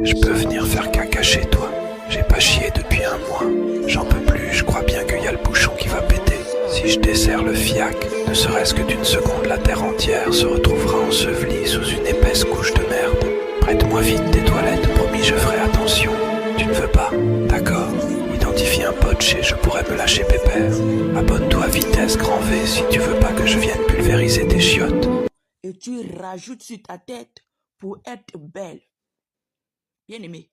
Je peux venir faire caca chez toi. J'ai pas chié depuis un mois. J'en peux plus, je crois bien qu'il y a le bouchon qui va péter. Si je desserre le fiac, ne serait-ce que d'une seconde, la terre entière se retrouvera ensevelie sous une épaisse couche de merde. Prête-moi vite tes toilettes, promis je ferai attention. Tu ne veux pas? D'accord. Identifie un pote et je pourrais me lâcher pépère. Abonne-toi à vitesse grand V si tu veux pas que je vienne pulvériser tes chiottes. Et tu rajoutes sur ta tête pour être belle. Bien-aimé.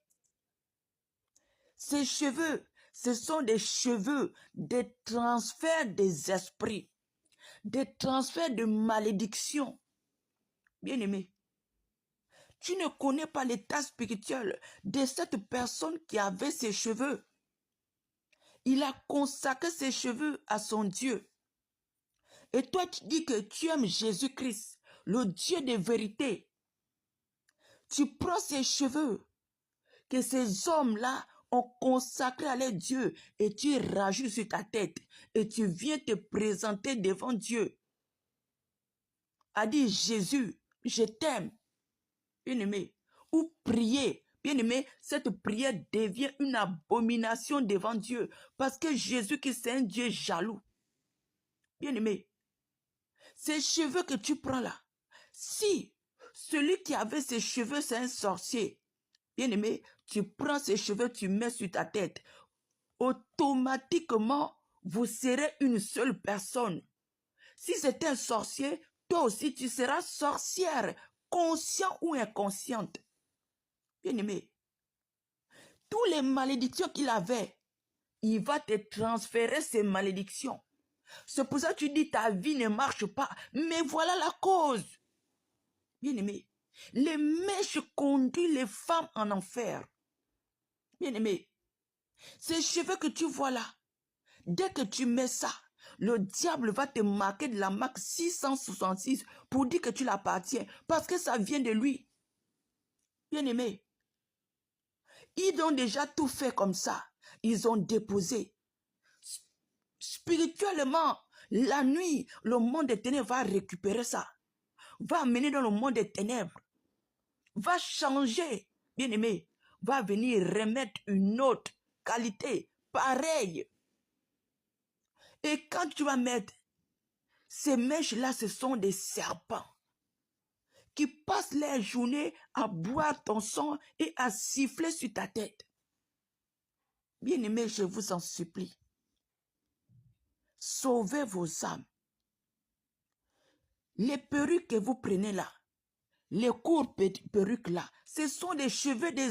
Ces cheveux, ce sont des cheveux, des transferts des esprits, des transferts de malédiction. Bien-aimé, tu ne connais pas l'état spirituel de cette personne qui avait ses cheveux. Il a consacré ses cheveux à son Dieu. Et toi, tu dis que tu aimes Jésus-Christ, le Dieu de vérité. Tu prends ces cheveux que ces hommes-là ont consacré à leur Dieu et tu rajoutes sur ta tête et tu viens te présenter devant Dieu. A dit Jésus, je t'aime, bien-aimé. Ou prier, bien-aimé, cette prière devient une abomination devant Dieu parce que Jésus qui c'est un Dieu jaloux. Bien-aimé, ces cheveux que tu prends là, si celui qui avait ces cheveux c'est un sorcier, bien-aimé, tu prends ces cheveux, tu mets sur ta tête. Automatiquement, vous serez une seule personne. Si c'est un sorcier, toi aussi tu seras sorcière, conscient ou inconsciente. Bien-aimé, toutes les malédictions qu'il avait, il va te transférer ces malédictions. C'est pour ça que tu dis ta vie ne marche pas. Mais voilà la cause. Bien-aimé, les mèches conduisent les femmes en enfer. Bien-aimé, ces cheveux que tu vois là, dès que tu mets ça, le diable va te marquer de la marque 666 pour dire que tu l'appartiens. Parce que ça vient de lui. Bien-aimé, ils ont déjà tout fait comme ça. Ils ont déposé. Spirituellement, la nuit, le monde des ténèbres va récupérer ça. Va amener dans le monde des ténèbres. Va changer. Bien-aimé, va venir remettre une autre qualité pareille. Et quand tu vas mettre ces mèches-là, ce sont des serpents qui passent leur journée à boire ton sang et à siffler sur ta tête. Bien-aimés, je vous en supplie. Sauvez vos âmes. Les perruques que vous prenez là, les courtes perruques là, ce sont des cheveux des